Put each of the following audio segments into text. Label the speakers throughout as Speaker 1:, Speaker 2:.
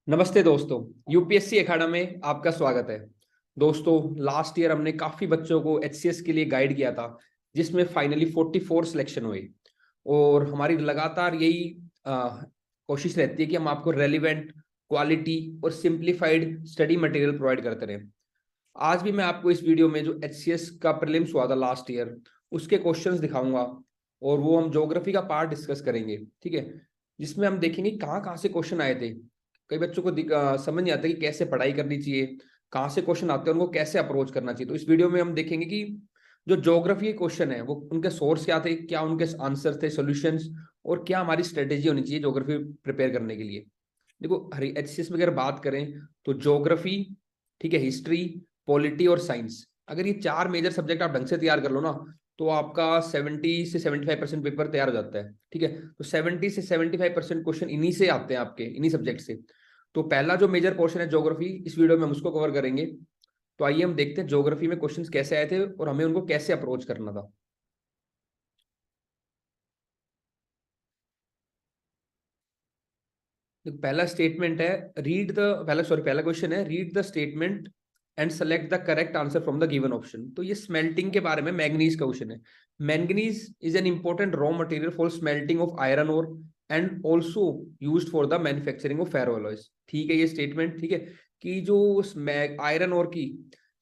Speaker 1: नमस्ते दोस्तों, यूपीएससी अखाड़ा में आपका स्वागत है। दोस्तों, लास्ट ईयर हमने काफी बच्चों को एचसीएस के लिए गाइड किया था, जिसमें फाइनली 44 सिलेक्शन हुए। और हमारी लगातार यही कोशिश रहती है कि हम आपको रेलिवेंट, क्वालिटी और सिंप्लीफाइड स्टडी मटेरियल प्रोवाइड करते रहें। आज भी मैं आपको इस वीडियो में जो एचसीएस का प्रीलिम्स हुआ था लास्ट ईयर, उसके क्वेश्चंस दिखाऊंगा और वो हम ज्योग्राफी का पार्ट डिस्कस करेंगे, ठीक है। जिसमें हम देखेंगे कहाँ कहाँ से क्वेश्चन आए थे। कई बच्चों को समझ नहीं आता कि कैसे पढ़ाई करनी चाहिए, कहाँ से क्वेश्चन आते हैं, उनको कैसे अप्रोच करना चाहिए। तो इस वीडियो में हम देखेंगे कि जो ज्योग्राफी के क्वेश्चन है वो उनके सोर्स क्या थे, क्या उनके आंसर थे, सॉल्यूशंस, और क्या हमारी स्ट्रेटेजी होनी चाहिए ज्योग्राफी प्रिपेयर करने के लिए। देखो, हर एचसीएस में अगर बात करें तो ज्योग्राफी, ठीक है, हिस्ट्री, पॉलिटी और साइंस, अगर ये चार मेजर सब्जेक्ट आप ढंग से तैयार कर लो ना, तो आपका 70 से 75% पेपर तैयार हो जाता है, ठीक है। तो 70 से 75% क्वेश्चन इन्हीं से आते हैं, आपके इन्हीं सब्जेक्ट से। तो पहला जो मेजर पोर्शन है ज्योग्राफी, इस वीडियो में हम उसको कवर करेंगे। तो आइए हम देखते हैं ज्योग्राफी में क्वेश्चंस कैसे आए थे और हमें उनको कैसे अप्रोच करना था। देखो, पहला स्टेटमेंट है, रीड द पहला क्वेश्चन है, read the statement and select the correct answer from the given option. तो ये स्मेल्टिंग के बारे में मैंगनीज का क्वेश्चन है। Manganese is an important raw material for smelting of iron ore and also used for the manufacturing of ferroalloys. ठीक है, ये स्टेटमेंट ठीक है कि जो आयरन ओर की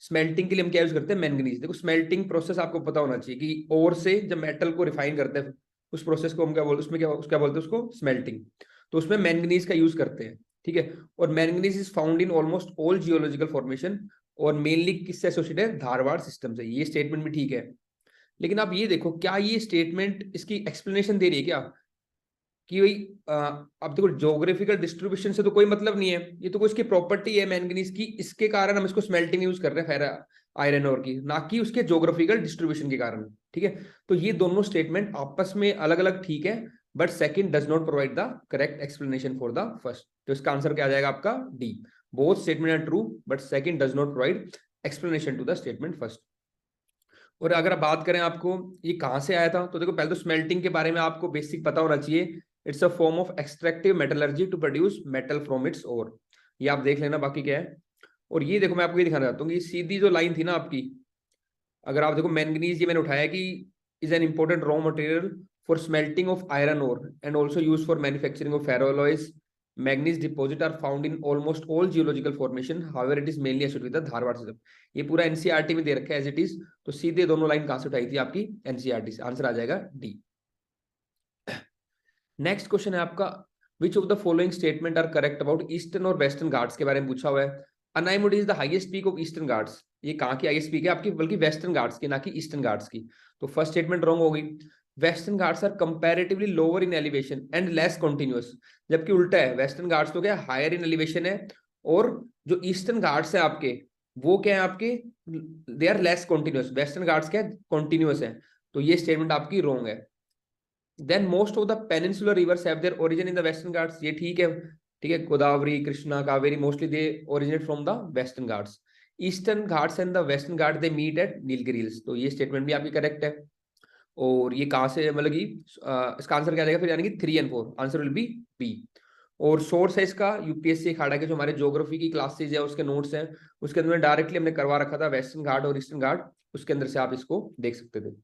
Speaker 1: स्मेल्टिंग के लिए हम क्या यूज करते हैं, मैंगनीज। देखो, स्मेल्टिंग प्रोसेस आपको पता होना चाहिए कि ओर से जब मेटल को रिफाइन करते हैं, उस प्रोसेस को हम क्या बोलते हैं, उसमें क्या बोलते हैं, उसको स्मेल्टिंग। तो उसमें मैंगनीज का यूज करते हैं, ठीक है। और manganese is found in almost all geological formation, और मेनली किससे एसोसिएटेड है, धारवाड़ सिस्टम से। ये स्टेटमेंट भी ठीक है, लेकिन आप ये देखो, क्या ये स्टेटमेंट इसकी एक्सप्लेनेशन दे रही है क्या कि भाई अब देखो, ज्योग्राफिकल डिस्ट्रीब्यूशन से तो कोई मतलब नहीं है, ये तो कोई इसकी प्रॉपर्टी है मैंगनीज की, इसके कारण हम इसको स्मेल्टिंग यूज कर रहे हैं फेरा आयरन ओर की, ना कि उसके ज्योग्राफिकल डिस्ट्रीब्यूशन के कारण, ठीक है। तो ये दोनों स्टेटमेंट आपस में अलग अलग ठीक है, but second does not provide the correct explanation for the first. तो इसका आंसर क्या आ जाएगा आपका, D. Both statement are true but second does not provide explanation to the statement first. और अगर आप बात करें आपको ये कहां से आया था, तो देखो, पहले तो स्मेल्टिंग के बारे में आपको बेसिक पता होना चाहिए। It's a form of extractive metallurgy to produce metal from its ore. ये आप देख लेना, बाकी क्या है। और ये देखो, मैं आपको ये दिखाना चाहता हूँ कि सीधी जो लाइन थी ना आपकी, अगर आप देखो मैंगनीज, ये मैंने उठाया कि is an important raw material for smelting of iron ore and also use for manufacturing of ferroalloys. Manganese deposit are found in almost all geological formation, however it is mainly associated with the Dharwad system. ये पूरा NCERT में दे रखा है as it is. तो सीधे दोनों line कहां से उठाई थी आपकी, एनसीईआरटी से। आंसर आ जाएगा डी। नेक्स्ट क्वेश्चन है आपका, which of the following statement are correct about Eastern और वेस्टर्न घाट्स के बारे में पूछा हुआ है। Anamudi is the highest peak of Eastern Ghats. ये कहाँ की हाईएस्ट पीक है आपकी, बल्कि वेस्टर्न घाट्स की, ना कि ईस्टर्न घाट्स की। तो फर्स्ट स्टेटमेंट रॉन्ग होगी। Western Ghats are comparatively lower in elevation and less continuous. जबकि उल्टा है, वेस्टर्न घाट्स तो क्या हायर इन एलिवेशन है, और जो ईस्टर्न घाट्स है आपके, वो क्या है आपके, they are less continuous. Western Ghats क्या है, कॉन्टिन्यूअस है। तो ये स्टेटमेंट आपकी रॉन्ग है। Then most of the peninsular rivers have their origin in the western Ghats. ये ठीक है, ठीक है। Godavari, Krishna, Kaveri, mostly they originate from the western Ghats. Eastern Ghats and the western Ghat they meet at Nilgiri hills. तो ये स्टेटमेंट भी आपकी करेक्ट है। और ये कहाँ से, मतलब कि इसका आंसर क्या आ जाएगा फिर, यानी कि 3 और 4, आंसर विल बी बी। और सोर्स है इसका यूपीएससी अखाड़ा के जो हमारे ज्योग्राफी की क्लासेज है, उसके नोट्स हैं, उसके अंदर डायरेक्टली हमने करवा रखा था वेस्टर्न घाट और ईस्टर्न घाट, उसके अंदर से आप इसको देख सकते थे।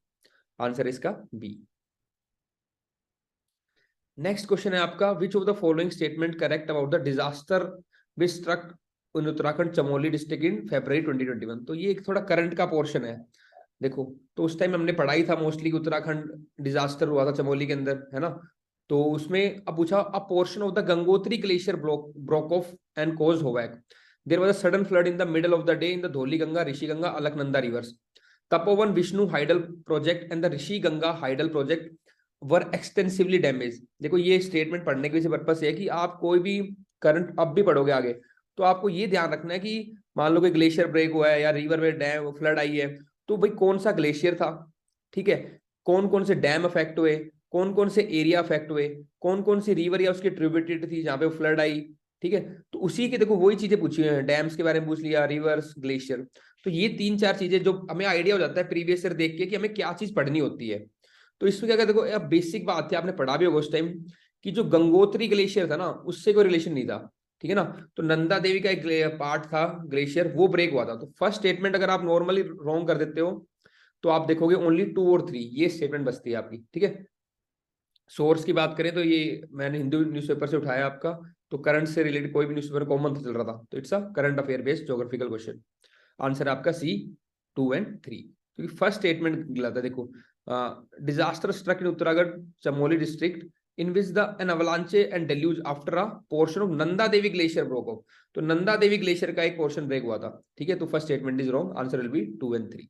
Speaker 1: आंसर है इसका बी। नेक्स्ट क्वेश्चन है आपका, which of the following statement correct about the disaster which struck in Uttarakhand Chamoli district in February 2021। तो ये एक थोड़ा करंट का पोर्शन है। देखो, तो उस टाइम हमने पढ़ाई था मोस्टली उत्तराखंड डिजास्टर हुआ था चमोली के अंदर, है ना। तो उसमें अब पूछा, a portion of the Gangotri glacier broke off and cause havoc. There was a sudden flood in the middle of the day in the Dhauli Ganga, Rishi Ganga, Alaknanda rivers. Tapovan Vishnu hydel project and the Rishi Ganga hydel project were extensively damage. देखो, ये statement पढ़ने के purpose है कि आप कोई भी current अब भी पढ़ोगे आगे, तो आपको ये ध्यान रखना है कि मान लो कि ग्लेशियर ब्रेक हुआ है या रिवर में डैम फ्लड आई है, तो भाई कौन सा ग्लेशियर था, ठीक है, कौन कौन से डैम अफेक्ट हुए, कौन कौन से एरिया अफेक्ट हुए, कौन कौन सी रिवर या उसकी ट्रिब्यूटरी थी जहां पे फ्लड आई, ठीक है। तो उसी के देखो वही चीजें पूछी हुई हैं, डैम्स के बारे में पूछ लिया, रिवर्स, ग्लेशियर। तो ये 3-4 चीजें जो हमें आइडिया हो जाता है प्रीवियस ईयर देख के कि हमें क्या चीज पढ़नी होती है। तो इसमें क्या कहते, देखो बेसिक बात थी, आपने पढ़ा भी होगा उस टाइम, कि जो गंगोत्री ग्लेशियर था ना, उससे कोई रिलेशन नहीं था, ठीक है ना। तो नंदा देवी का एक पार्ट था ग्लेशियर, वो ब्रेक हुआ था। तो फर्स्ट स्टेटमेंट अगर आप नॉर्मली रॉन्ग कर देते हो तो आप देखोगे ओनली 2 और 3 ये स्टेटमेंट बचती है आपकी, ठीक है। सोर्स की बात करें तो ये मैंने हिंदू न्यूज़पेपर से उठाया आपका, तो करंट से रिलेटेड कोई भी न्यूज़पेपर कॉमन चल रहा था, तो it's a current affair based geographical question. Answer आपका सी 2 एंड 3, क्योंकि फर्स्ट स्टेटमेंट गलत है। देखो, disaster struck in Uttarakhand Chamoli district in which the an avalanche and deluge after a portion of Nanda Devi glacier broke off. तो नंदा देवी ग्लेशियर का एक पोर्शन ब्रेक हुआ था, ठीक है। तो first statement is wrong, answer will B 2 and 3।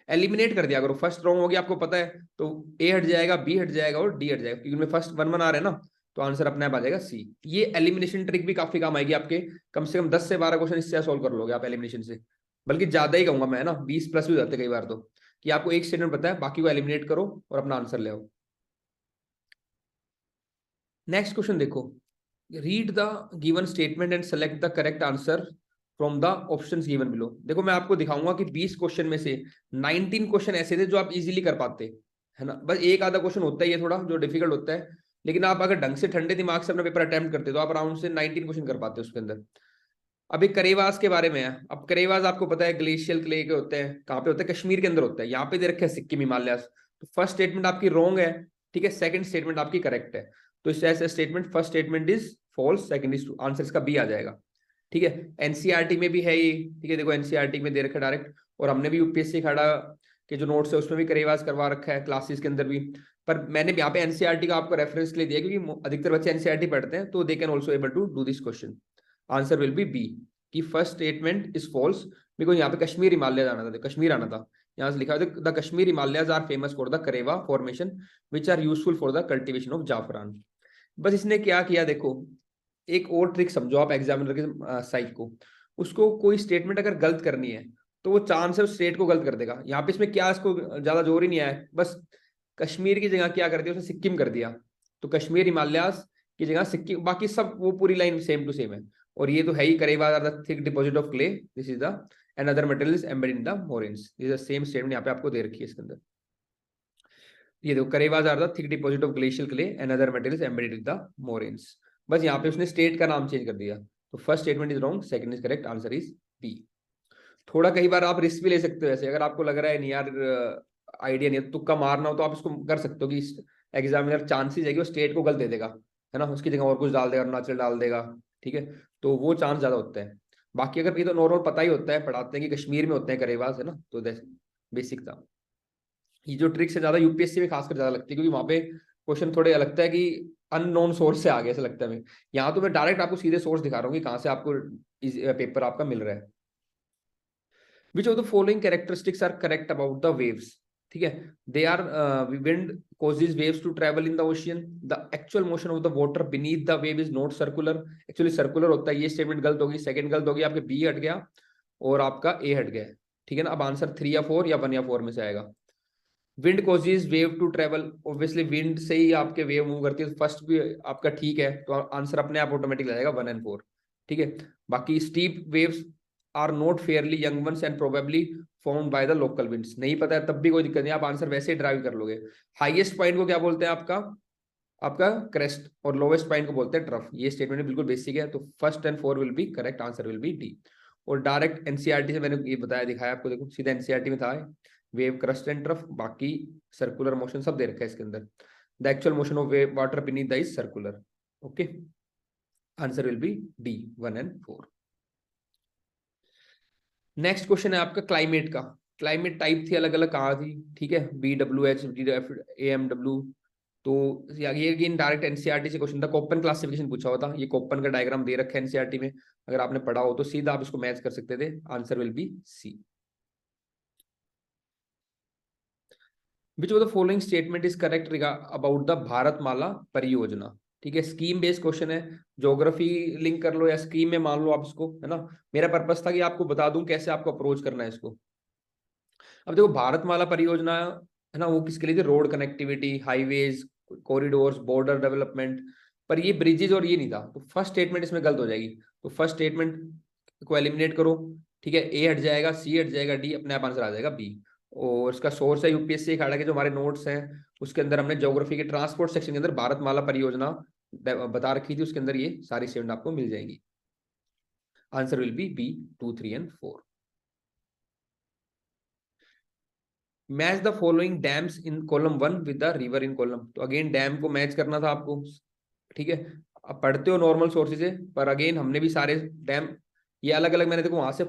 Speaker 1: Eliminate कर दिया करो, फर्स्ट रॉन्ग हो गया आपको पता है, तो ए हट जाएगा, बी हट जाएगा और डी हट जाएगा, क्योंकि उनमें फर्स्ट 1 1 आ रहे हैं ना, तो आंसर अपने आप आ जाएगा सी। ये एलिमिनेशन ट्रिक भी काफी काम आएगी आपके, कम से कम 10 से 12 क्वेश्चन इससे सोल्व कर लोगे आप एलिमिनेशन से, बल्कि ज्यादा ही कहूंगा मैं ना, 20 प्लस भी हो जाते कई बार तो, कि आपको एक स्टेटमेंट पता है, बाकी को एलिमिनेट करो और अपना आंसर ले आओ। नेक्स्ट क्वेश्चन देखो, read the given statement and select the correct answer from the options given below. देखो मैं आपको दिखाऊंगा कि 20 क्वेश्चन में से 19 क्वेश्चन ऐसे थे जो आप इजीली कर पाते, है ना। बस एक आधा क्वेश्चन होता ही है थोड़ा जो डिफिकल्ट होता है, लेकिन आप अगर ढंग से ठंडे दिमाग से अपना पेपर अटेम्प्ट करते तो आप अराउंड से 19 क्वेश्चन कर पाते उसके अंदर। अभी करेवास के बारे में है। अब करेवास आपको पता है ग्लेशियल क्ले के होते हैं, कहाँ पे होते हैं, कश्मीर के अंदर होता है। यहाँ पे दे रखे हैं सिक्किम हिमालय। तो फर्स्ट स्टेटमेंट आपकी रॉन्ग है, ठीक है। सेकंड स्टेटमेंट आपकी करेक्ट है। तो इस ऐसे statement first statement is false, second is true, answer इसका बी आ जाएगा, ठीक है। एनसीईआरटी में भी है ये, ठीक है। देखो एनसीईआरटी में दे रखा है डायरेक्ट, और हमने भी यूपीएससी खड़ा के जो नोट्स है उसमें भी करेवास करवा रखा है क्लासेस के अंदर भी। पर मैंने यहाँ पे एनसीईआरटी का आपको रेफरेंस के लिए दिया, क्योंकि अधिकतर बच्चे एनसीईआरटी पढ़ते हैं, तो they can also able to do this question. Answer will be B, कि फर्स्ट स्टेटमेंट इज फॉल्स। मेरे को यहाँ पे कश्मीर हिमालय जाना था, कश्मीर आना था, यहाँ से लिखा है the Kashmir Himalayas are famous for the karewa formation which are useful for the cultivation of zafran. बस इसने क्या किया देखो, एक और ट्रिक समझो आप एग्जामिनर के साइड को, उसको कोई स्टेटमेंट अगर गलत करनी है तो वो चांस है उस स्टेट को गलत कर देगा। यहाँ पे इसमें क्या, इसको ज्यादा जोर ही नहीं आया, बस कश्मीर की जगह क्या कर दिया उसने, सिक्किम कर दिया। तो कश्मीर हिमालयास की जगह सिक्किम, बाकी सब वो पूरी लाइन सेम टू सेम है। और ये तो है ही, karewa are the thick deposit of clay, this is the and other materials embedded in the moraines, this is the same statement यहाँ पे आपको दे रखी है इसके अंदर। ये देखो, karewas are the thick deposit of glacial clay and other materials embedded in the moraines. बस यहाँ पे उसने स्टेट का नाम चेंज कर दिया। तो first statement is wrong, second is correct, answer is B. थोड़ा कई बार आप रिस्क भी ले सकते हो ऐसे, अगर आपको लग रहा है नहीं यार आइडिया नहीं है, तुक्का मारना हो, तो आप इसको कर सकते हो कि एग्जामिनर चांसेस है कि वो स्टेट को गलत दे देगा, है ना, उसकी जगह और कुछ डाल देगा, अरुणाचल डाल देगा, ठीक है। तो वो चांस ज्यादा होता है। बाकी अगर ये तो नॉर्मल पता ही होता है, पढ़ाते हैं कि कश्मीर में होते हैं करेवास, है ना, तो बेसिक था। ये जो ट्रिक्स है ज्यादा यूपीएससी में खासकर ज्यादा लगती है, क्योंकि वहां पे क्वेश्चन थोड़े लगता है कि अननोन सोर्स से आ गया, ऐसा लगता है हमें। यहाँ तो मैं डायरेक्ट आपको सीधे सोर्स दिखा रहा हूँ कि कहाँ से आपको पेपर आपका मिल रहा है। Which of the following characteristics are correct about the waves? ठीक है, they are wind causes waves to travel in the ocean. The actual motion of the water beneath the wave is not circular. Actually circular होता है, ये statement गलत होगी, second गलत होगी, आपके बी हट गया और आपका ए हट गया, ठीक है ना। अब आंसर 3 या 4 या 1 या 4 में से आएगा। Wind causes wave to travel, obviously wind से ही आपके वेव मूव करती है, तो फर्स्ट भी आपका ठीक है, तो आंसर अपने आप ऑटोमेटिक आ जाएगा 1 एंड 4, ठीक है। बाकी steep waves are not fairly young ones and probably formed by the local winds, नहीं पता है तब भी कोई दिक्कत नहीं, आप आंसर वैसे ही ड्राइव कर लोगे। हाईएस्ट पॉइंट को क्या बोलते हैं आपका, आपका क्रेस्ट, और लोवेस्ट पॉइंट को बोलते हैं ट्रफ। ये स्टेटमेंट बिल्कुल बेसिक है, तो first and 4 will be correct, answer will B D. और डायरेक्ट एनसीईआरटी से मैंने ये बताया दिखाया आपको, देखो सीधा एनसीईआरटी में था वेव क्रस्ट एंड ट्रफ, बाकी सर्कुलर मोशन सब दे रखा है इसके अंदर। The actual motion of wave water beneath the is circular, okay. Answer will B D 1 and 4। Next question है आपका क्लाइमेट का। क्लाइमेट टाइप थी अलग अलग, कहाँ थी, ठीक है, BWH AMW। तो ये अगेन डायरेक्ट एनसीईआरटी से क्वेश्चन था, कोपन क्लासिफिकेशन पूछा हुआ था, ये कोपन का डायग्राम दे रखा है एनसीईआरटी में, अगर आपने पढ़ा हो तो सीधा आप इसको मैच कर सकते थे, answer will be C. Which of the following statement is correct about the Bharatmala Pariyojana, ठीक है। स्कीम बेस्ड क्वेश्चन है, ज्योग्राफी लिंक कर लो या स्कीम में मान लो आप इसको, है ना। मेरा पर्पस था कि आपको बता दूं कैसे आपको अप्रोच करना है इसको। अब देखो भारतमाला परियोजना है ना, वो किसके लिए थी, road connectivity, highways, corridors, border development, पर ये ब्रिजेज और ये नहीं था, तो फर्स्ट स्टेटमेंट इसमें गलत हो जाएगी। तो फर्स्ट स्टेटमेंट को एलिमिनेट करो, ठीक है, ए हट जाएगा, सी हट जाएगा, डी अपने आप आंसर आ जाएगा बी। और इसका सोर्स है यूपीएससी खड़ा के जो हमारे नोट्स हैं उसके अंदर हमने ज्योग्राफी के ट्रांसपोर्ट सेक्शन के अंदर भारतमाला परियोजना बता रखी थी, उसके अंदर ये सारी स्टेटमेंट आपको मिल जाएंगी। Answer will be B 2, 3 and 4. Match the following dams in column 1 with the river in column. तो अगेन डैम को मैच करना था आपको. ठीक है, अब पढ़ते हो नॉर्मल सोर्सेज से, पर अगेन हमने भी सारे डैम ये अलग अलग मैंने देखो वहां से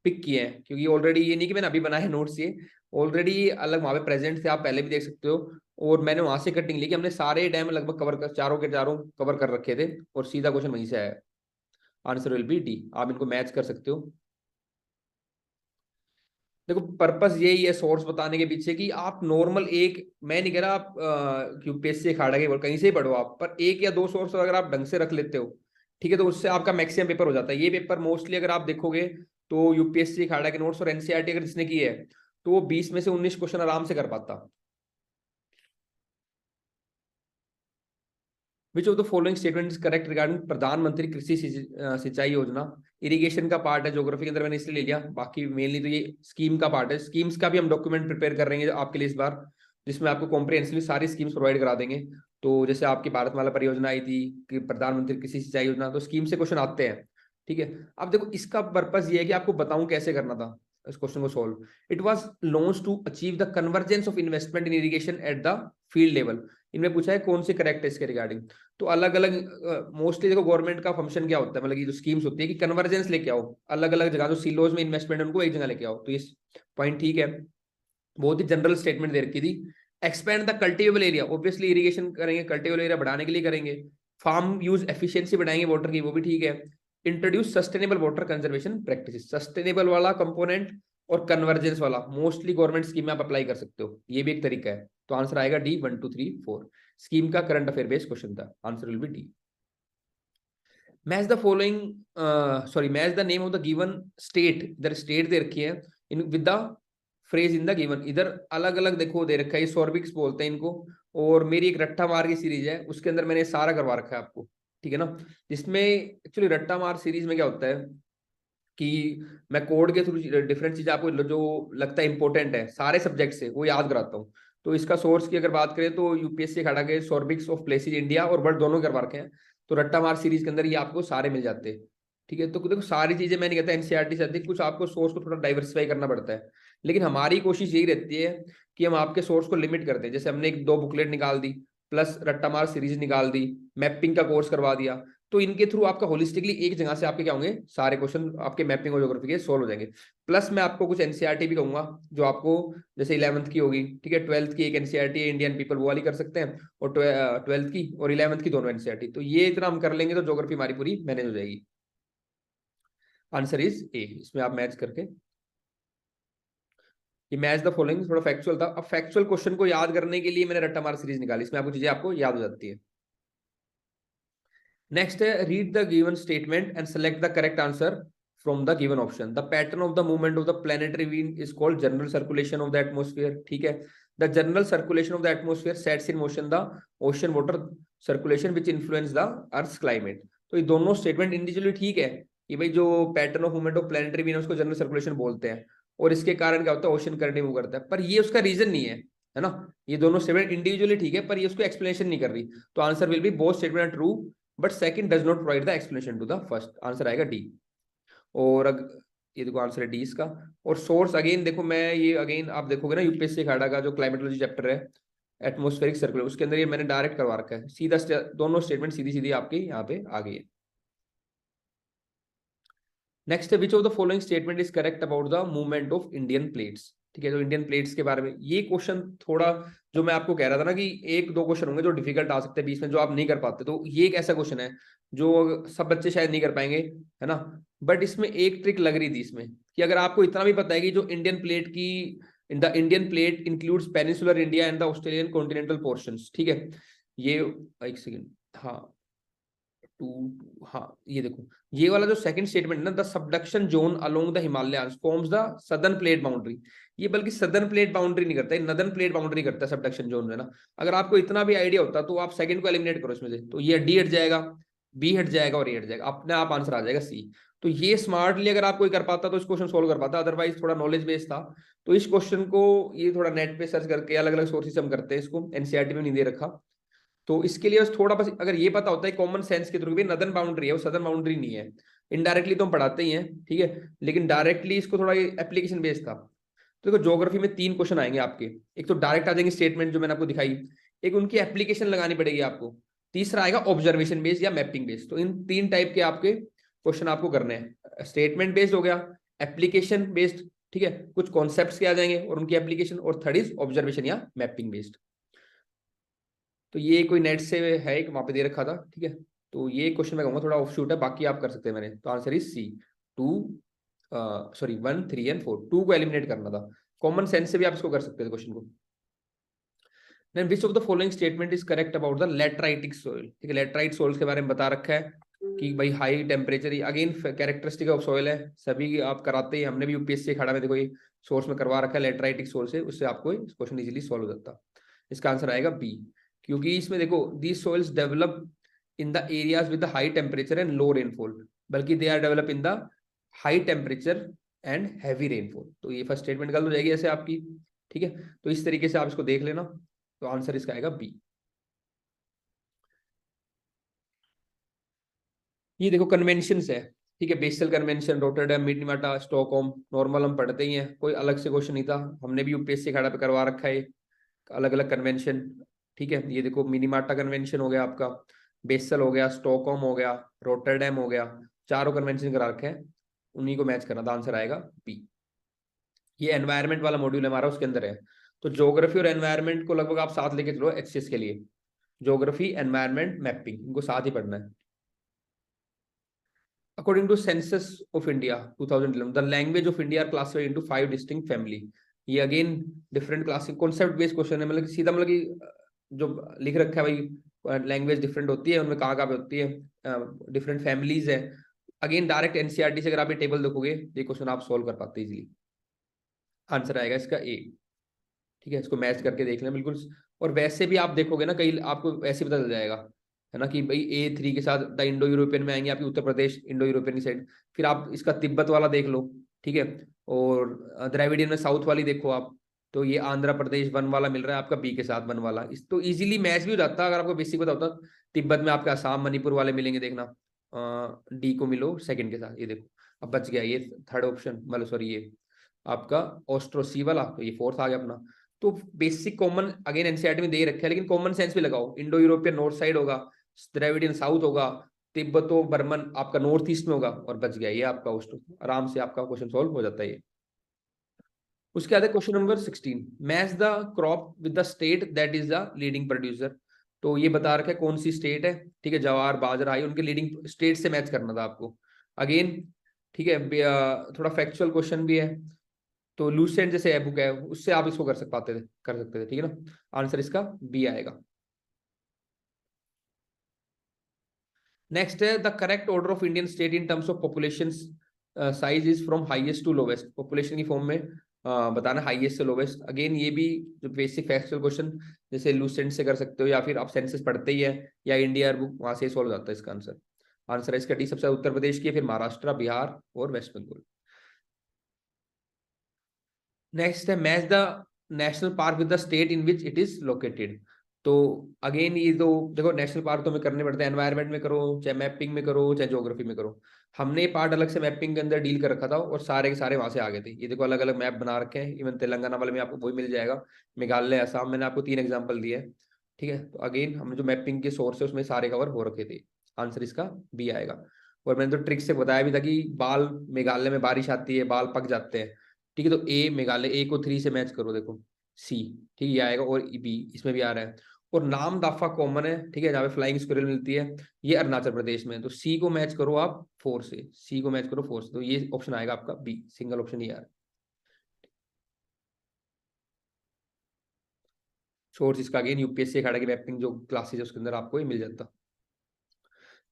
Speaker 1: पिक किए हैं, क्योंकि ऑलरेडी ये नहीं कि मैंने अभी बनाए नोट्स, ये ऑलरेडी अलग वहां पे प्रेजेंट थे, आप पहले भी देख सकते हो. और मैंने वहां से कटिंग ली कि हमने सारे डैम लगभग कवर कर, चारों के चारों कवर कर रखे थे, और सीधा क्वेश्चन वहीं से आया. Answer will B D. आप इनको मैच कर सकते हो. देखो पर्पस यही है सोर्स बताने के पीछे कि आप नॉर्मल एक, मैं नहीं कह रहा आप यूपीएससी अखाड़ा के कहीं से ही पढ़ो आप, पर एक या दो सोर्स अगर आप ढंग से रख लेते हो, ठीक है, तो उससे आपका मैक्सिमम पेपर हो जाता है. ये पेपर मोस्टली अगर आप देखोगे तो यूपीएससी अखाड़ा के नोट्स और एनसीईआरटी अगर जिसने किए है तो वो 20 में से 19 क्वेश्चन आराम से कर पाता. विच of the following statement is correct regarding प्रधानमंत्री कृषि सिंचाई योजना. इरिगेशन का पार्ट है, ज्योग्राफी के अंदर मैंने इसलिए ले लिया, बाकी मेनली तो ये स्कीम का पार्ट है. स्कीम्स का भी हम डॉक्यूमेंट प्रिपेयर कर रहे हैं आपके लिए इस बार, जिसमें आपको कॉम्प्रिहेंसिवली सारी स्कीम्स प्रोवाइड करा देंगे. तो जैसे आपकी भारतमाला परियोजना आई थी कि प्रधानमंत्री कृषि सिंचाई योजना, तो स्कीम से क्वेश्चन आते हैं. ठीक है, अब देखो इसका पर्पज ये है कि आपको बताऊं कैसे करना था इस क्वेश्चन को solve. It was launch to achieve the convergence of investment in irrigation at the field level. इनमें पूछा है कौन से करेक्ट है इसके रिगार्डिंग. तो अलग अलग मोस्टली देखो गवर्नमेंट का फंक्शन क्या होता है, मतलब ये जो स्कीम्स होती है कि कन्वर्जेंस लेके आओ, अलग अलग जगह जो सीलोज में इन्वेस्टमेंट है उनको एक जगह लेके आओ. तो ये पॉइंट ठीक है, बहुत ही जनरल स्टेटमेंट दे रखी थी. Expand the cultivable area, obviously irrigation करेंगे, कल्टिवेबल एरिया बढ़ाने के लिए करेंगे. फार्म यूज एफिशिएंसी बढ़ाएंगे वाटर की, वो भी ठीक है. Introduce sustainable water conservation practice, sustainable वाला कंपोनेंट और कन्वर्जेंस वाला मोस्टली गवर्नमेंट स्कीम में आप अप्लाई कर सकते हो, ये भी एक तरीका है. तो आंसर आएगा डी 1, 2, 3, 4. स्कीम का करंट अफेयर बेस्ड क्वेश्चन था. Answer will B D. Match the following, sorry, match the name of the given state. इधर स्टेट दे रखी है in with the phrase in the given. इधर अलग अलग देखो दे रखा है, सॉर्बिक्स बोलते हैं इनको. और मेरी एक रट्टा मार की सीरीज है, उसके अंदर मैंने सारा करवा रखा है आपको. ठीक है ना, जिसमें एक्चुअली रट्टा मार सीरीज में क्या होता है कि मैं कोड के थ्रू डिफरेंट चीजें आपको जो लगता है इंपॉर्टेंट है सारे सब्जेक्ट से वो याद कराता हूँ. तो इसका सोर्स की अगर बात करें तो यूपीएससी खड़ा के सॉर्बिक्स ऑफ प्लेसेस इंडिया और वर्ल्ड दोनों करवा रखे हैं. तो रट्टा मार सीरीज के अंदर ये आपको सारे मिल जाते हैं. ठीक है, तो देखो सारी चीजें मैं नहीं कहता एनसीईआरटी से अधिक, कुछ आपको सोर्स को थोड़ा डाइवर्सिफाई करना पड़ता है. लेकिन हमारी कोशिश यही रहती है कि हम आपके सोर्स को लिमिट कर दें. जैसे हमने एक दो बुकलेट निकाल दी, प्लस रट्टा मार सीरीज निकाल दी, मैपिंग का कोर्स करवा दिया. तो इनके थ्रू आपका होलिस्टिकली एक जगह से आपके क्या होंगे, सारे क्वेश्चन आपके मैपिंग और ज्योग्राफी के सोल्व हो जाएंगे. प्लस मैं आपको कुछ एनसीईआरटी भी कहूंगा जो आपको, जैसे 11th की होगी, ठीक है, 12th की एक एनसीईआरटी है इंडियन पीपल, वो वाली कर सकते हैं, और 12th की और 11th की दोनों एनसीईआरटी. तो ये इतना हम कर लेंगे तो ज्योग्राफी हमारी पूरी मैनेज हो जाएगी. Answer is a. इसमें आप मैच करके ये मैच द फॉलोइंग थोड़ा फैक्चुअल था. अब फैक्चुअल क्वेश्चन को याद करने के लिए मैंने रट्टा मार सीरीज निकाली, इसमें आपको चीजें आपको याद हो जाती है. नेक्स्ट है read the given statement and select the correct answer from the given option. The pattern of the movement of the planetary wind is called general circulation of the atmosphere. ठीक है, the general circulation of the atmosphere sets in motion the ocean water circulation which influence the earth climate. तो ये दोनों statement individually ठीक है कि भाई जो pattern of movement of planetary wind उसको जनरल सर्कुलेशन बोलते हैं, और इसके कारण क्या होता है ओशन करंट मूव करता है, पर ये उसका रीजन नहीं है ना. ये दोनों स्टेटमेंट इंडिविजुअली ठीक है पर ये उसको एक्सप्लेनेशन नहीं कर रही. तो answer will be both statement are true but second does not provide the explanation to the first. Answer आएगा डी. और ये देखो आंसर है डी इसका. और सोर्स अगेन देखो, मैं ये अगेन आप देखोगे ना यूपीएससी खाड़ा का जो क्लाइमेटोलॉजी चैप्टर है एटमॉस्फेरिक सर्कुलर, उसके अंदर ये मैंने डायरेक्ट करवा रखा है, सीधा दोनों स्टेटमेंट सीधी सीधी आपके यहाँ पे आ गई है. नेक्स्ट है which of the following statement is correct about the movement of Indian plates. ठीक है, तो इंडियन प्लेट्स के बारे में ये क्वेश्चन थोड़ा, जो मैं आपको कह रहा था ना कि एक दो क्वेश्चन होंगे जो डिफिकल्ट आ सकते हैं बीच में जो आप नहीं कर पाते, तो ये एक ऐसा क्वेश्चन है जो सब बच्चे शायद नहीं कर पाएंगे, है ना. बट इसमें एक ट्रिक लग रही थी इसमें कि अगर आपको इतना भी पता है कि जो इंडियन प्लेट की, in the Indian plate includes peninsular India and the Australian continental portions. ठीक है, ये एक सेकेंड, हाँ टू, हाँ ये देखो ये वाला जो सेकंड स्टेटमेंट ना, the subduction zone along the Himalayans forms the southern plate boundary, ये बल्कि सदर्न प्लेट बाउंड्री नहीं करता है, नदर्न प्लेट बाउंड्री करता है सबडक्शन जोन में ना. अगर आपको इतना भी आइडिया होता तो आप सेकंड को एलिमिनेट करो इसमें से, तो ये डी हट जाएगा, बी हट जाएगा और ए हट जाएगा, अपने आप आंसर आ जाएगा सी. तो ये स्मार्टली अगर आप कोई कर पाता तो इस क्वेश्चन सोल्व कर पाता, अदरवाइज थोड़ा नॉलेज बेस्ड था. तो इस क्वेश्चन को ये थोड़ा नेट पे सर्च करके अलग अलग सोर्सेस हम करते हैं, इसको एनसीईआरटी में नहीं दे रखा. तो इसके लिए थोड़ा बस अगर ये पता होता है कॉमन सेंस के थ्रू भी नदर्न बाउंड्री है वो सदर्न बाउंड्री नहीं है, इनडायरेक्टली तो हम पढ़ाते ही हैं, ठीक है, लेकिन डायरेक्टली इसको थोड़ा एप्लीकेशन बेस्ड था। तो देखो ज्योग्राफी में 3 क्वेश्चन आएंगे आपके, एक तो डायरेक्ट आ जाएंगे स्टेटमेंट जो मैंने आपको दिखाई, एक उनकी एप्लीकेशन लगानी पड़ेगी आपको, तीसरा आएगा ऑब्जर्वेशन बेस्ड या मैपिंग बेस्ड। तो इन 3 टाइप के आपके क्वेश्चन आपको करने हैं। स्टेटमेंट बेस्ड हो गया, एप्लीकेशन बेस्ड, ठीक है, कुछ कॉन्सेप्ट्स के आ जाएंगे और उनकी एप्लीकेशन, और थर्ड इज ऑब्जर्वेशन या मैपिंग बेस्ड। तो ये कोई नेट से है, एक वहां पे दे रखा था, ठीक है। तो ये क्वेश्चन मैं कहूंगा थोड़ा ऑफशूट है, बाकी आप कर सकते हैं। मैंने तो answer is C, 2 sorry 1 3 and 4, 2 को एलिमिनेट करना था। कॉमन सेंस से भी आप इसको कर सकते थे क्वेश्चन को। Then which of the following statement is correct about the lateritic soil, ठीक है, लेटराइट सोइल्स के बारे में बता रखा है कि भाई high temperature, again characteristic of soil है, सभी आप कराते हैं, हमने भी यूपीएससी खड़ा में देखो ये सोर्स में करवा रखा है लेटराइटिक सोइल से, उससे आपको क्वेश्चन इजीली सॉल्व हो जाता। इसका आंसर आएगा बी, क्योंकि इसमें देखो these soils develop in the areas with the high temperature and low rainfall, बल्कि they are develop in the high temperature and heavy rainfall. तो ये फर्स्ट स्टेटमेंट गलत हो जाएगी ऐसे आपकी, ठीक है। तो इस तरीके से आप इसको देख लेना, तो आंसर इसका आएगा बी। ये देखो कन्वेंशन है, ठीक है, basal convention, Rotterdam, मिनीमाटा, Stockholm, normal हम पढ़ते ही हैं, कोई अलग से क्वेश्चन नहीं था, हमने भी यूपीएससी खड़ा पे करवा रखा है अलग अलग कन्वेंशन, ठीक है। ये देखो मिनीमाटा कन्वेंशन हो गया आपका, बेसल हो गया, स्टॉकहोम हो गया, रोटरडैम हो गया, चारों कन्वेंशन करा रखे हैं, उन्हीं को मैच करना था, आंसर आएगा बी। ये एनवायरमेंट वाला मॉड्यूल हमारा उसके अंदर है। तो ज्योग्राफी और एनवायरमेंट को लगभग आप साथ लेके चलो एचसीएस के लिए, ज्योग्राफी एनवायरमेंट मैपिंग इनको साथ ही पढ़ना है। According to Census of India 2011, the language of India are classified into 5 distinct family. ये again different classic concept based question है, मतलब सीधा मतलब कि जो लिख रखा है भाई लैंग्वेज डिफरेंट होती है, उनमें कहाँ कहाँ पे होती है, डिफरेंट फैमिलीज है। अगेन डायरेक्ट एनसीईआरटी से अगर आप ये टेबल देखोगे ये क्वेश्चन आप सोल्व कर पाते इजीली। आंसर आएगा इसका ए, ठीक है, इसको मैच करके देख लें बिल्कुल। और वैसे भी आप देखोगे ना, कहीं आपको वैसे पता चल जाएगा, है ना, कि भाई A3 के साथ द इंडो यूरोपियन में आएंगे आपकी उत्तर प्रदेश, इंडो यूरोपियन की साइड, फिर आप इसका तिब्बत वाला देख लो, ठीक है, और द्रविडियन में साउथ वाली देखो आप, तो ये आंध्र प्रदेश वन वाला मिल रहा है आपका बी के साथ वन वाला, इस तो इजीली मैच भी हो जाता अगर आपको बेसिक पता होता। तिब्बत में आपका असम मणिपुर वाले मिलेंगे, देखना डी को मिलो सेकंड के साथ, ये देखो अब बच गया ये थर्ड ऑप्शन, मतलब सॉरी ये आपका ऑस्ट्रो सी वाला, तो ये फोर्थ आ गया अपना। तो बेसिक कॉमन अगेन एनसीईआरटी में दे रखे हैं, लेकिन कॉमन सेंस भी लगाओ, इंडो यूरोपियन नॉर्थ साइड होगा, द्रविडियन साउथ होगा, तिब्बतो बर्मन आपका नॉर्थ ईस्ट में होगा, और बच गया ये आपका ऑस्ट्रो, आराम से आपका क्वेश्चन सॉल्व हो जाता है ये। उसके बाद question number 16, match the crop with the state that is the leading producer. तो ये बता रखा है कौन सी स्टेट है, ठीक है, जवार बाजरा आई उनके लीडिंग स्टेट से मैच करना था आपको अगेन, ठीक है। थोड़ा फैक्चुअल क्वेश्चन भी है, तो लूसेंट जैसे बुक है उससे आप इसको कर सकते थे, ठीक है ना। आंसर इसका बी आएगा। नेक्स्ट है the correct order of Indian state in terms of population size is from highest to lowest, population की फॉर्म में बताना हाईएस्ट से लोवेस्ट। अगेन ये भी जो बेसिक फैक्चुअल क्वेश्चन जैसे लूसेंट से कर सकते हो, या फिर आप सेंसस पढ़ते ही है, या इंडिया बुक वहां से सॉल्व होता है इसका आंसर। आंसर है इसका डी, सबसे उत्तर प्रदेश की है, फिर महाराष्ट्र, बिहार और वेस्ट बंगाल। नेक्स्ट है match the national park with the state in which it is located. तो अगेन ये तो देखो नेशनल पार्क तो हमें करने पड़ते हैं, एनवायरनमेंट में करो चाहे मैपिंग में करो चाहे ज्योग्राफी में करो। हमने ये पार्ट अलग से मैपिंग के अंदर डील कर रखा था, और सारे के सारे वहां से आ गए थे। ये देखो अलग अलग मैप बना रखे हैं, इवन तेलंगाना वाले में आपको वही मिल जाएगा, मेघालय असम, मैंने आपको 3 एग्जाम्पल दिए हैं, ठीक है। तो अगेन हमने जो मैपिंग के सोर्स है उसमें सारे कवर हो रखे थे, आंसर इसका बी आएगा। और मैंने तो ट्रिक से बताया भी था कि बाल मेघालय में बारिश आती है बाल पक जाते हैं, ठीक है। तो ए मेघालय, ए को 3 से मैच करो, देखो सी, ठीक है, ये आएगा, और बी इसमें भी आ रहा है। और नाम दाफा कॉमन है, ठीक है, जहाँ पे फ्लाइंग स्क्विरल मिलती है ये अरुणाचल प्रदेश में, तो सी को मैच करो आप 4 से, सी को मैच करो 4 से, तो ये ऑप्शन आएगा आपका बी, सिंगल ऑप्शन ही आ रहा है। सोर्स इसका अगेन यूपीएससी अखाड़ा की मैपिंग जो क्लासेज है उसके अंदर आपको ये मिल जाता।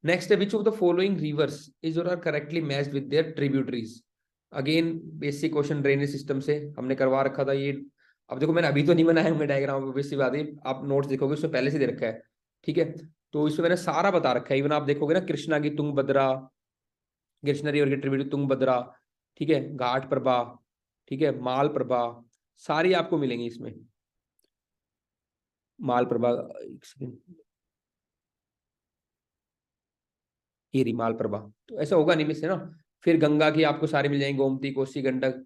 Speaker 1: नेक्स्ट है which of the following rivers is और are correctly matched with their tributaries. Again basic question drainage system से हमने करवा रखा था ये। अब देखो मैंने अभी तो नहीं बनाया होंगे डायग्राम, ऑब्वियसली बात है, आप नोट्स देखोगे उसमें पहले से दे रखा है, ठीक है। तो इसमें मैंने सारा बता रखा है, इवन आप देखोगे ना कृष्णा की तुंगभद्रा, कृष्णा रिवर की ट्रिब्यूटरी तुंगभद्रा, ठीक है, घाट प्रभा, ठीक है, माल प्रभा, सारी आपको मिलेंगी इसमें। माल प्रभा, एक सेकंड, एरी मालप्रभा, तो ऐसा होगा नहीं मिस है ना। फिर गंगा की आपको सारी मिल जाएंगी, गोमती, कोसी, गंडक,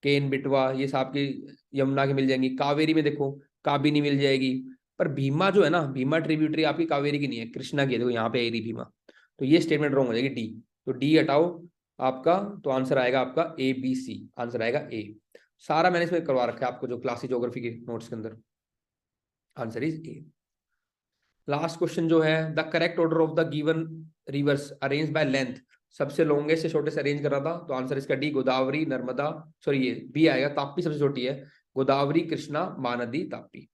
Speaker 1: केन, बिटवा, ये सब आपकी, यमुना की मिल जाएंगी। कावेरी में देखो काबिनी मिल जाएगी, पर भीमा जो है ना, भीमा ट्रिब्यूटरी आपकी कावेरी की नहीं है, कृष्णा की है। देखो यहाँ पे एरी भीमा, तो ये स्टेटमेंट रॉन्ग हो जाएगी डी। तो डी हटाओ आपका, तो आंसर आएगा आपका ए बी सी, आंसर आएगा ए। सारा मैंने इसमें करवा रखा है आपको जो क्लासिक ज्योग्राफी के नोट्स के अंदर, answer is a. Last question जो है, the correct order of the given reverse arrange by length, सबसे लॉन्गेस्ट से छोटे से अरेंज कर रहा था, तो आंसर इसका डी, गोदावरी, नर्मदा, सॉरी ये बी आएगा, ताप्ती सबसे छोटी है, गोदावरी, कृष्णा, महानदी, ताप्ती।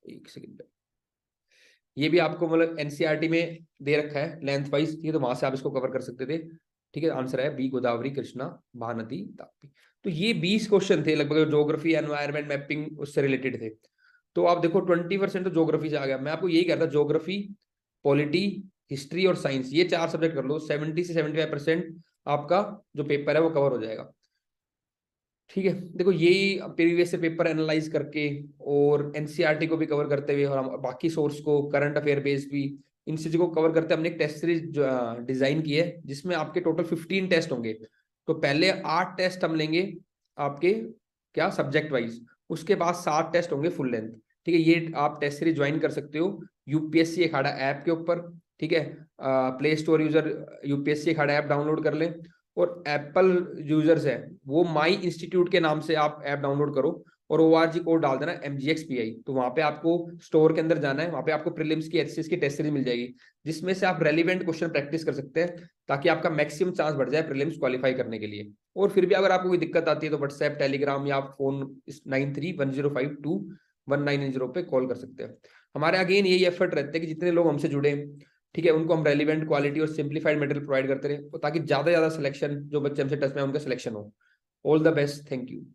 Speaker 1: एक सेकंड, ये भी आपको मतलब एनसीईआरटी में दे रखा है लेंथ वाइज, ठीक है, तो वहां से आप इसको कवर कर सकते थे। ठीक है, आंसर है बी, गोदावरी, कृष्णा, महानदी, ताप्ती। तो ये 20 क्वेश्चन थे लगभग, ज्योग्राफी, एनवायरमेंट, मैपिंग उससे रिलेटेड थे। तो आप देखो 20% तो ज्योग्राफी से आ गया। मैं आपको यही कहता, ज्योग्राफी, पॉलिटी, हिस्ट्री और साइंस, ये 4 सब्जेक्ट कर लो, 70 से 75% आपका जो पेपर है वो कवर हो जाएगा। ठीक है, देखो यही प्रीवियस से पेपर एनालाइज करके और एनसीईआरटी को भी कवर करते हुए और हम बाकी सोर्स को, करंट अफेयर बेस भी, इन चीजों को कवर करते हमने एक टेस्ट सीरीज डिजाइन की है, जिसमें आपके टोटल 15 टेस्ट होंगे। तो पहले 8 टेस्ट हम लेंगे आपके क्या सब्जेक्ट वाइज, उसके बाद 7 टेस्ट होंगे फुल लेंथ। ठीक है, ये आप टेस्ट सीरीज ज्वाइन कर सकते हो यूपीएससी अखाड़ा ऐप के ऊपर। ठीक है, प्ले स्टोर यूजर यूपीएससी अखाड़ा ऐप डाउनलोड कर लें, और एप्पल यूजर्स है वो माई इंस्टीट्यूट के नाम से आप ऐप डाउनलोड करो, और ORG कोड डाल देना MGXPI, तो वहां पे आपको स्टोर के अंदर जाना है, वहां पे आपको प्रीलिम्स की, HCS की टेस्ट सीरीज मिल जाएगी, जिसमें से आप रेलिवेंट क्वेश्चन प्रैक्टिस कर सकते हैं, ताकि आपका मैक्सिमम चांस बढ़ जाए प्रीलिम्स क्वालिफाई करने के लिए। और फिर भी अगर आपको कोई दिक्कत आती है तो व्हाट्सएप, टेलीग्राम या फोन 9310521990 पे कॉल कर सकते हैं। हमारे अगेन यही एफर्ट रहते हैं कि जितने लोग हमसे जुड़े, ठीक है, उनको हम रेलिवेंट, क्वालिटी और सिंप्लीफाइड मटेरियल प्रोवाइड करते रहे, ताकि ज्यादा सिलेक्शन जो बच्चे हमसे टच में उनका सिलेक्शन हो। All the best, thank you.